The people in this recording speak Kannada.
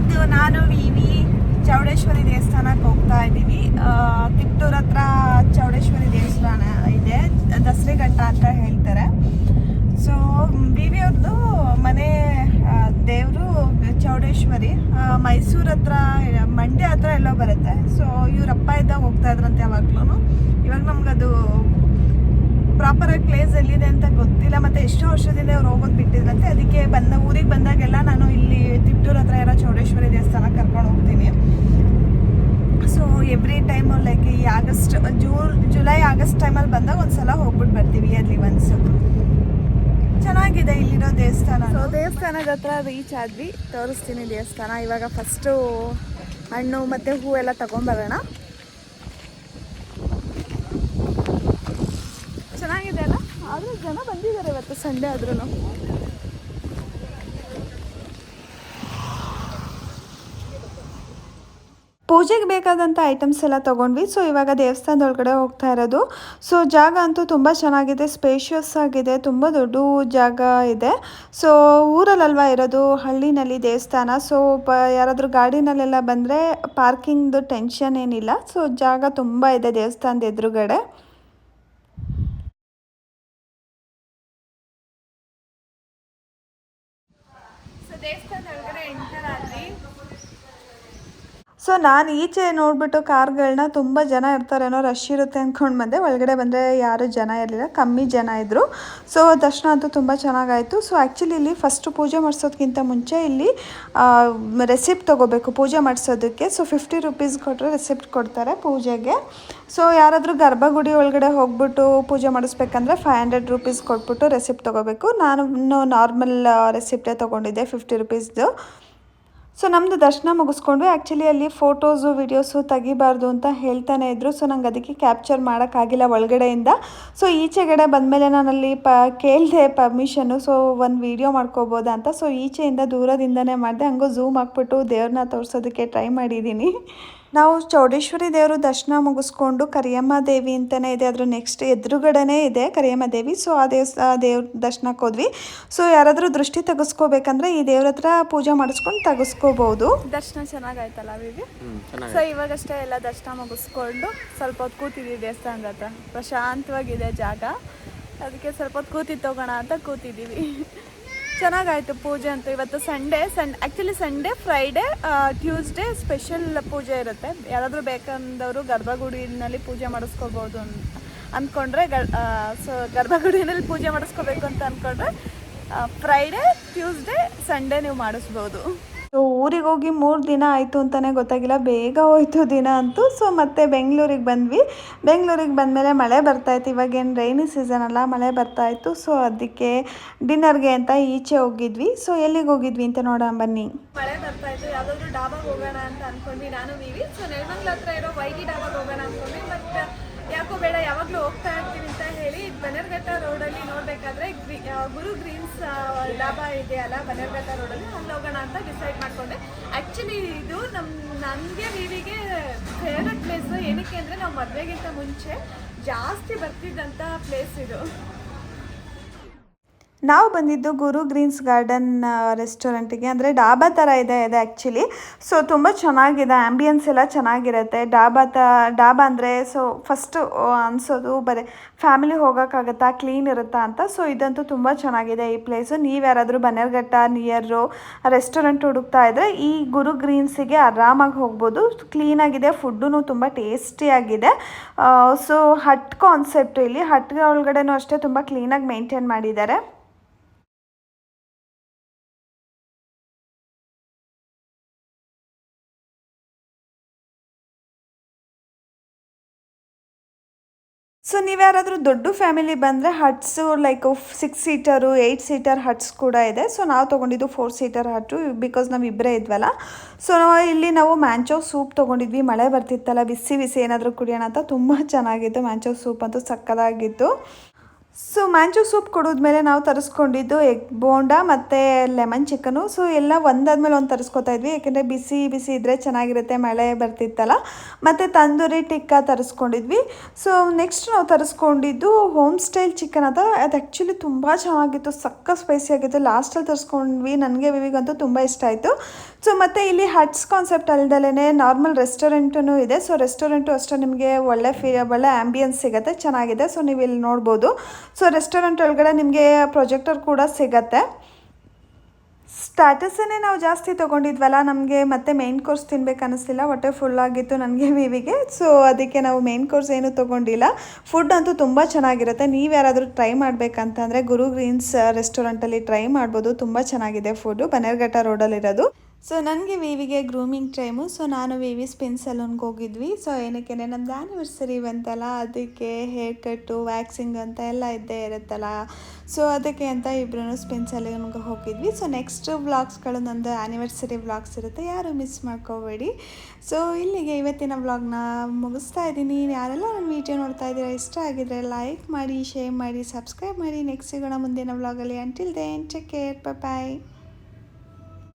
ಇವತ್ತು ನಾನು ವಿವಿ ಚೌಡೇಶ್ವರಿ ದೇವಸ್ಥಾನಕ್ಕೆ ಹೋಗ್ತಾ ಇದ್ದೀವಿ. ತಿಪ್ಟೂರ್ ಹತ್ರ ಚೌಡೇಶ್ವರಿ ದೇವಸ್ಥಾನ ಇದೆ, ದಸರೆ ಘಟ್ಟ ಅಂತ ಹೇಳ್ತಾರೆ. ಸೊ ವಿವಿ ಅವ್ರದ್ದು ಮನೆ ದೇವರು ಚೌಡೇಶ್ವರಿ ಮೈಸೂರು ಹತ್ರ, ಮಂಡ್ಯ ಹತ್ರ ಎಲ್ಲೋ ಬರುತ್ತೆ. ಸೊ ಇವ್ರಪ್ಪ ಇದ್ದಾಗ ಹೋಗ್ತಾ ಇದ್ರಂತೆ ಯಾವಾಗ್ಲೂ. ಇವಾಗ ನಮ್ಗದು ಪ್ರಾಪರಾಗಿ ಪ್ಲೇಸ್ ಎಲ್ಲಿದೆ ಅಂತ ಗೊತ್ತಿಲ್ಲ, ಮತ್ತು ಎಷ್ಟೋ ವರ್ಷದಿಂದ ಅವ್ರು ಹೋಗೋದು ಬಿಟ್ಟಿದ್ರಂತೆ. ಅದಕ್ಕೆ ಊರಿಗೆ ಬಂದಾಗೆಲ್ಲ ನಾನು ಇಲ್ಲಿ ತಿಪ್ಟೂರ್ ಹತ್ರ ಇರೋ ಚೌಡೇಶ್ವರಿ ದೇವಸ್ಥಾನಕ್ಕೆ ಕರ್ಕೊಂಡು ಹೋಗ್ತೀನಿ. ಸೊ ಎವ್ರಿ ಟೈಮು ಲೈಕ್ ಈ ಆಗಸ್ಟ್, ಜುಲೈ ಆಗಸ್ಟ್ ಟೈಮಲ್ಲಿ ಬಂದಾಗ ಒಂದ್ಸಲ ಹೋಗ್ಬಿಟ್ಟು ಬರ್ತೀವಿ ಇಯರ್ಲಿ ಒನ್ಸ್. ಚೆನ್ನಾಗಿದೆ ಇಲ್ಲಿರೋ ದೇವಸ್ಥಾನ. ಸೊ ದೇವಸ್ಥಾನದ ಹತ್ರ ರೀಚ್ ಆದ್ವಿ, ತೋರಿಸ್ತೀನಿ ದೇವಸ್ಥಾನ. ಇವಾಗ ಫಸ್ಟು ಹಣ್ಣು ಮತ್ತು ಹೂವೆಲ್ಲ ತಗೊಂಡ್ಬರೋಣ. ಚೆನ್ನಾಗಿದೆ ಅಲ್ಲ, ಆದರೂ ಜನ ಬಂದಿದ್ದಾರೆ ಇವತ್ತು ಸಂಡೇ ಆದ್ರೂ. ಪೂಜೆಗೆ ಬೇಕಾದಂಥ ಐಟಮ್ಸ್ ಎಲ್ಲ ತೊಗೊಂಡ್ವಿ. ಸೊ ಇವಾಗ ದೇವಸ್ಥಾನದೊಳಗಡೆ ಹೋಗ್ತಾ ಇರೋದು. ಸೊ ಜಾಗ ಅಂತೂ ತುಂಬ ಚೆನ್ನಾಗಿದೆ, ಸ್ಪೇಷಿಯಸ್ ಆಗಿದೆ, ತುಂಬ ದೊಡ್ಡ ಜಾಗ ಇದೆ. ಸೊ ಊರಲ್ಲಲ್ವ ಇರೋದು, ಹಳ್ಳಿನಲ್ಲಿ ದೇವಸ್ಥಾನ. ಸೊ ಯಾರಾದರೂ ಗಾಡಿನಲ್ಲೆಲ್ಲ ಬಂದರೆ ಪಾರ್ಕಿಂಗ್ದು ಟೆನ್ಷನ್ ಏನಿಲ್ಲ. ಸೊ ಜಾಗ ತುಂಬ ಇದೆ ದೇವಸ್ಥಾನದ ಎದುರುಗಡೆ. ದೇವಸ್ಥಾನದ ಒಳಗಡೆ ಎಂಟರ್ ಆದ್ವಿ. ಸೊ ನಾನು ಈಚೆ ನೋಡಿಬಿಟ್ಟು ಕಾರ್ಗಳನ್ನ ತುಂಬ ಜನ ಇರ್ತಾರೇನೋ, ರಶ್ ಇರುತ್ತೆ ಅಂದ್ಕೊಂಡು ಬಂದೆ. ಒಳಗಡೆ ಬಂದರೆ ಯಾರೂ ಜನ ಇರಲಿಲ್ಲ, ಕಮ್ಮಿ ಜನ ಇದ್ದರು. ಸೊ ದರ್ಶನ ಅಂತೂ ತುಂಬ ಚೆನ್ನಾಗಾಯಿತು. ಸೊ ಆ್ಯಕ್ಚುಲಿ ಇಲ್ಲಿ ಫಸ್ಟು ಪೂಜೆ ಮಾಡಿಸೋದಕ್ಕಿಂತ ಮುಂಚೆ ಇಲ್ಲಿ ರೆಸಿಪ್ಟ್ ತೊಗೋಬೇಕು ಪೂಜೆ ಮಾಡಿಸೋದಕ್ಕೆ. ಸೊ 50 ರೂಪೀಸ್ ಕೊಟ್ಟರೆ ರೆಸಿಪ್ಟ್ ಕೊಡ್ತಾರೆ ಪೂಜೆಗೆ. ಸೊ ಯಾರಾದರೂ ಗರ್ಭಗುಡಿ ಒಳಗಡೆ ಹೋಗ್ಬಿಟ್ಟು ಪೂಜೆ ಮಾಡಿಸ್ಬೇಕಂದ್ರೆ 500 ರೂಪೀಸ್ ಕೊಟ್ಬಿಟ್ಟು ರೆಸಿಪ್ಟ್ ತೊಗೋಬೇಕು. ನಾನು ನಾರ್ಮಲ್ ರೆಸಿಪ್ಟೇ ತೊಗೊಂಡಿದ್ದೆ 50 ರೂಪೀಸ್ದು. ಸೊ ನಮ್ಮದು ದರ್ಶನ ಮುಗಿಸ್ಕೊಂಡ್ವಿ. ಆ್ಯಕ್ಚುಲಿ ಅಲ್ಲಿ ಫೋಟೋಸು ವೀಡಿಯೋಸು ತೆಗಿಬಾರ್ದು ಅಂತ ಹೇಳ್ತಾನೆ ಇದ್ದರು. ಸೊ ನಂಗೆ ಅದಕ್ಕೆ ಕ್ಯಾಪ್ಚರ್ ಮಾಡೋಕ್ಕಾಗಿಲ್ಲ ಒಳಗಡೆಯಿಂದ. ಸೊ ಈಚೆಗಡೆ ಬಂದಮೇಲೆ ನಾನಲ್ಲಿ ಕೇಳಿದೆ ಪರ್ಮಿಷನ್ನು. ಸೊ ಒಂದು ವೀಡಿಯೋ ಮಾಡ್ಕೋಬೋದಾ ಅಂತ. ಸೊ ಈಚೆಯಿಂದ ದೂರದಿಂದನೇ ಮಾಡಿದೆ. ಹಂಗೂ ಝೂಮ್ ಹಾಕ್ಬಿಟ್ಟು ದೇವ್ರನ್ನ ತೋರಿಸೋದಕ್ಕೆ ಟ್ರೈ ಮಾಡಿದ್ದೀನಿ. ನಾವು ಚೌಡೇಶ್ವರಿ ದೇವರು ದರ್ಶನ ಮುಗಿಸ್ಕೊಂಡು ಕರಿಯಮ್ಮ ದೇವಿ ಅಂತಲೇ ಇದೆ, ಅದ್ರ ನೆಕ್ಸ್ಟ್ ಎದುರುಗಡೆನೇ ಇದೆ ಕರಿಯಮ್ಮ ದೇವಿ. ಸೊ ಆ ದೇವ್ರ ದರ್ಶನಕ್ಕೆ ಹೋದ್ವಿ. ಸೊ ಯಾರಾದರೂ ದೃಷ್ಟಿ ತೆಗೆಸ್ಕೋಬೇಕಂದ್ರೆ ಈ ದೇವ್ರ ಹತ್ರ ಪೂಜೆ ಮಾಡಿಸ್ಕೊಂಡು ತೆಗೆಸ್ಕೋಬಹುದು. ದರ್ಶನ ಚೆನ್ನಾಗಾಯ್ತಲ್ಲ ವಿವಿ? ಸೊ ಇವಾಗಷ್ಟೇ ಎಲ್ಲ ದರ್ಶನ ಮುಗಿಸ್ಕೊಂಡು ಸ್ವಲ್ಪ ಹೊತ್ತು ಕೂತಿದ್ದೀವಿ ದೇವಸ್ಥಾನದ ಹತ್ರ. ಪ್ರಶಾಂತವಾಗಿದೆ ಜಾಗ, ಅದಕ್ಕೆ ಸ್ವಲ್ಪ ಹೊತ್ತು ಕೂತಿದ್ದು ಹೋಗೋಣ ಅಂತ ಕೂತಿದ್ದೀವಿ. ಚೆನ್ನಾಗಾಯಿತು ಪೂಜೆ ಅಂತೂ. ಇವತ್ತು actually Sunday, Friday, Tuesday special ಪೂಜೆ ಇರುತ್ತೆ. ಯಾರಾದರೂ ಬೇಕಂದವರು ಗರ್ಭಗುಡಿನಲ್ಲಿ ಪೂಜೆ ಮಾಡಿಸ್ಕೋಬೋದು ಅಂದ್ಕೊಂಡ್ರೆ ಸೊ ಗರ್ಭಗುಡಿನಲ್ಲಿ ಪೂಜೆ ಮಾಡಿಸ್ಕೋಬೇಕು ಅಂತ ಅಂದ್ಕೊಂಡ್ರೆ ಫ್ರೈಡೇ, ಟ್ಯೂಸ್ಡೇ, ಸಂಡೇ ನೀವು ಮಾಡಿಸ್ಬೋದು. ಸೊ ಊರಿಗೆ ಹೋಗಿ 3 ದಿನ ಆಯಿತು ಅಂತಲೇ ಗೊತ್ತಾಗಿಲ್ಲ, ಬೇಗ ಹೋಯ್ತು ದಿನ ಅಂತೂ. ಸೊ ಮತ್ತೆ ಬೆಂಗಳೂರಿಗೆ ಬಂದ್ವಿ. ಬೆಂಗಳೂರಿಗೆ ಬಂದಮೇಲೆ ಮಳೆ ಬರ್ತಾಯಿತ್ತು. ಇವಾಗೇನು ರೈನಿ ಸೀಸನ್ ಅಲ್ಲ, ಮಳೆ ಬರ್ತಾಯಿತ್ತು. ಸೊ ಅದಕ್ಕೆ ಡಿನ್ನರ್ಗೆ ಅಂತ ಈಚೆ ಹೋಗಿದ್ವಿ. ಸೊ ಎಲ್ಲಿಗೆ ಹೋಗಿದ್ವಿ ಅಂತ ನೋಡೋಣ ಬನ್ನಿ. ಮಳೆ ಬರ್ತಾಯಿತ್ತು, ಯಾವುದಾದ್ರೂ ಡಾಬಾಗೆ ಹೋಗೋಣ ಅಂತ ಅಂದ್ಕೊಂಡ್ವಿ ನಾನು ವಿವಿ. ಸೊ ನೆಲಮಂಗಲ ಹತ್ರ ಇರೋ ವೈಗಿ ಡಾಬಾಗೆ ಹೋಗೋಣ ಅಂದ್ಕೊಂಡ್ವಿ. ಬಟ್ ಯಾಕೋ ಬೇಡ, ಯಾವಾಗಲೂ ಹೋಗ್ತಾ ಇರ್ತೀವಿ ಅಂತ ಹೇಳಿ ಬನ್ನೇರುಘಟ್ಟ ರೋಡಲ್ಲಿ ನೋಡಬೇಕಾದ್ರೆ ಗುರು ಗ್ರೀನ್ಸ್ ಡಾಬಾ ಇದೆಯಲ್ಲ ಬನ್ನೇರುಘಟ್ಟ ರೋಡಲ್ಲಿ, ಅಲ್ಲಿ ಹೋಗೋಣ ಅಂತ ಡಿಸೈಡ್ ಮಾಡಿಕೊಂಡೆ. ಆ್ಯಕ್ಚುಲಿ ಇದು ನನಗೆ ವಿವಿಗೆ ಫೇವ್ರೆಟ್ ಪ್ಲೇಸು. ಏನಕ್ಕೆ ಅಂದರೆ ನಾವು ಮದುವೆಗಿಂತ ಮುಂಚೆ ಜಾಸ್ತಿ ಬರ್ತಿದ್ದಂಥ ಪ್ಲೇಸ್ ಇದು. ನಾವು ಬಂದಿದ್ದು ಗುರು ಗ್ರೀನ್ಸ್ ಗಾರ್ಡನ್ ರೆಸ್ಟೋರೆಂಟಿಗೆ. ಅಂದರೆ ಡಾಬಾ ಥರ ಇದೆ ಆ್ಯಕ್ಚುಲಿ. ಸೊ ತುಂಬ ಚೆನ್ನಾಗಿದೆ, ಆ್ಯಂಬಿಯನ್ಸ್ ಎಲ್ಲ ಚೆನ್ನಾಗಿರುತ್ತೆ. ಡಾಬಾ ಅಂದರೆ ಸೊ ಫಸ್ಟು ಅನಿಸೋದು ಬರೀ ಫ್ಯಾಮಿಲಿ ಹೋಗೋಕ್ಕಾಗತ್ತಾ, ಕ್ಲೀನ್ ಇರುತ್ತಾ ಅಂತ. ಸೊ ಇದಂತೂ ತುಂಬ ಚೆನ್ನಾಗಿದೆ ಈ ಪ್ಲೇಸು. ನೀವು ಯಾರಾದರೂ ಬನ್ನೇರುಘಟ್ಟ ನಿಯರು ರೆಸ್ಟೋರೆಂಟ್ ಹುಡುಕ್ತಾ ಇದ್ದರೆ ಈ ಗುರು ಗ್ರೀನ್ಸಿಗೆ ಆರಾಮಾಗಿ ಹೋಗ್ಬೋದು. ಕ್ಲೀನಾಗಿದೆ, ಫುಡ್ಡು ತುಂಬ ಟೇಸ್ಟಿಯಾಗಿದೆ. ಸೊ ಹಟ್ ಕಾನ್ಸೆಪ್ಟು ಇಲ್ಲಿ. ಹಟ್ ಒಳಗಡೆನೂ ಅಷ್ಟೇ ತುಂಬ ಕ್ಲೀನಾಗಿ ಮೇಂಟೈನ್ ಮಾಡಿದ್ದಾರೆ. ಸೊ ನೀವು ಯಾರಾದರೂ ದೊಡ್ಡ ಫ್ಯಾಮಿಲಿ ಬಂದರೆ huts like 6 seater 8 seater huts ಕೂಡ ಇದೆ. ಸೊ ನಾವು ತೊಗೊಂಡಿದ್ದು 4 ಸೀಟರ್ ಹಟ್ಟು, ಬಿಕಾಸ್ ನಾವು ಇಬ್ಬರೇ ಇದ್ವಲ್ಲ. ಸೊ ಇಲ್ಲಿ ನಾವು ಮ್ಯಾಂಚೋ ಸೂಪ್ ತೊಗೊಂಡಿದ್ವಿ. ಮಳೆ ಬರ್ತಿತ್ತಲ್ಲ, ಬಿಸಿ ಬಿಸಿ ಏನಾದರೂ ಕುಡಿಯೋಣ ಅಂತ. ತುಂಬ ಚೆನ್ನಾಗಿತ್ತು ಮ್ಯಾಂಚೋ ಸೂಪ್ ಅಂತೂ, ಸಕ್ಕದಾಗಿತ್ತು. ಸೊ ಮ್ಯಾಂಚೋ ಸೂಪ್ ಕುಡಿದ್ಮೇಲೆ ನಾವು ತರಿಸ್ಕೊಂಡಿದ್ದು ಎಗ್ ಬೋಂಡಾ ಮತ್ತು ಲೆಮನ್ ಚಿಕನು. ಸೊ ಎಲ್ಲ ಒಂದಾದ್ಮೇಲೆ ಒಂದು ತರಿಸ್ಕೊತಾ ಇದ್ವಿ, ಯಾಕೆಂದರೆ ಬಿಸಿ ಬಿಸಿ ಇದ್ದರೆ ಚೆನ್ನಾಗಿರುತ್ತೆ, ಮಳೆ ಬರ್ತಿತ್ತಲ್ಲ. ಮತ್ತು ತಂದೂರಿ ಟಿಕ್ಕಾ ತರಿಸ್ಕೊಂಡಿದ್ವಿ. ಸೊ ನೆಕ್ಸ್ಟ್ ನಾವು ತರಿಸ್ಕೊಂಡಿದ್ದು ಹೋಮ್ ಸ್ಟೈಲ್ ಚಿಕನ್ ಅದು ಆ್ಯಕ್ಚುಲಿ ತುಂಬ ಚೆನ್ನಾಗಿತ್ತು, ಸಕ್ಕ ಸ್ಪೈಸಿ ಆಗಿತ್ತು. ಲಾಸ್ಟಲ್ಲಿ ತರಿಸ್ಕೊಂಡ್ವಿ, ನನಗೆ ವಿವಿಗಂತೂ ತುಂಬ ಇಷ್ಟ ಆಯಿತು. ಸೊ ಮತ್ತು ಇಲ್ಲಿ ಹಟ್ಸ್ ಕಾನ್ಸೆಪ್ಟ್ ಅಲ್ದಲೇ ನಾರ್ಮಲ್ ರೆಸ್ಟೋರೆಂಟೂ ಇದೆ. ಸೊ ರೆಸ್ಟೋರೆಂಟು ಅಷ್ಟೇ ನಿಮಗೆ ಒಳ್ಳೆ ಆ್ಯಂಬಿಯನ್ಸ್ ಸಿಗುತ್ತೆ, ಚೆನ್ನಾಗಿದೆ. ಸೊ ನೀವು ಇಲ್ಲಿ ನೋಡ್ಬೋದು. ಸೊ ರೆಸ್ಟೋರೆಂಟ್ ಒಳಗಡೆ ನಿಮಗೆ ಪ್ರೊಜೆಕ್ಟರ್ ಕೂಡ ಸಿಗತ್ತೆ. ಸ್ಟಾರ್ಟರ್ಸನ್ನೇ ನಾವು ಜಾಸ್ತಿ ತೊಗೊಂಡಿದ್ವಲ್ಲ, ನಮಗೆ ಮತ್ತೆ ಮೇನ್ ಕೋರ್ಸ್ ತಿನ್ಬೇಕು ಅನ್ನಿಸ್ಲಿಲ್ಲ, ಹೊಟ್ಟೆ ಫುಲ್ ಆಗಿತ್ತು ನನಗೆ ವಿವಿಗೆ. ಸೊ ಅದಕ್ಕೆ ನಾವು ಮೇನ್ ಕೋರ್ಸ್ ಏನೂ ತೊಗೊಂಡಿಲ್ಲ. ಫುಡ್ ಅಂತೂ ತುಂಬ ಚೆನ್ನಾಗಿರುತ್ತೆ. ನೀವು ಯಾರಾದರೂ ಟ್ರೈ ಮಾಡಬೇಕಂತಂದರೆ ಗುರು ಗ್ರೀನ್ಸ್ ರೆಸ್ಟೋರೆಂಟಲ್ಲಿ ಟ್ರೈ ಮಾಡ್ಬೋದು. ತುಂಬ ಚೆನ್ನಾಗಿದೆ ಫುಡ್ಡು, ಬನ್ನೇರುಘಟ್ಟ ರೋಡಲ್ಲಿರೋದು. ಸೊ ನನಗೆ ವಿವಿಗೆ ಗ್ರೂಮಿಂಗ್ ಟೈಮು. ಸೊ ನಾನು ವಿವಿ ಸ್ಪಿನ್ ಸಲೂನ್ಗೆ ಹೋಗಿದ್ವಿ. ಸೊ ಏನಕ್ಕೆ ನಮ್ಮದು ಆ್ಯನಿವರ್ಸರಿ ಬಂತಲ್ಲ, ಅದಕ್ಕೆ ಹೇರ್ ಕಟ್ಟು ವ್ಯಾಕ್ಸಿಂಗ್ ಅಂತ ಎಲ್ಲ ಇದ್ದೇ ಇರುತ್ತಲ್ಲ. ಸೊ ಅದಕ್ಕೆ ಅಂತ ಇಬ್ಬರೂ ಸ್ಪಿನ್ ಸಲೂನ್ಗೆ ಹೋಗಿದ್ವಿ. ಸೊ ನೆಕ್ಸ್ಟ್ ವ್ಲಾಗ್ಸ್ಗಳು ನಂದು ಆ್ಯನಿವರ್ಸರಿ ವ್ಲಾಗ್ಸ್ ಇರುತ್ತೆ, ಯಾರು ಮಿಸ್ ಮಾಡ್ಕೋಬೇಡಿ. ಸೊ ಇಲ್ಲಿಗೆ ಇವತ್ತಿನ ವ್ಲಾಗ್ನ ಮುಗಿಸ್ತಾ ಇದ್ದೀನಿ. ಯಾರೆಲ್ಲ ನನ್ನ ವೀಡಿಯೋ ನೋಡ್ತಾ ಇದ್ದೀರಾ, ಇಷ್ಟ ಆಗಿದ್ರೆ ಲೈಕ್ ಮಾಡಿ, ಶೇರ್ ಮಾಡಿ, ಸಬ್ಸ್ಕ್ರೈಬ್ ಮಾಡಿ. ನೆಕ್ಸ್ಟ್ ಸಿಗೋಣ ಮುಂದಿನ ವ್ಲಾಗಲ್ಲಿ. ಅಂಟಿಲ್ ದೆನ್ ಟೇಕ್ ಕೇರ್, ಬಾಯ್.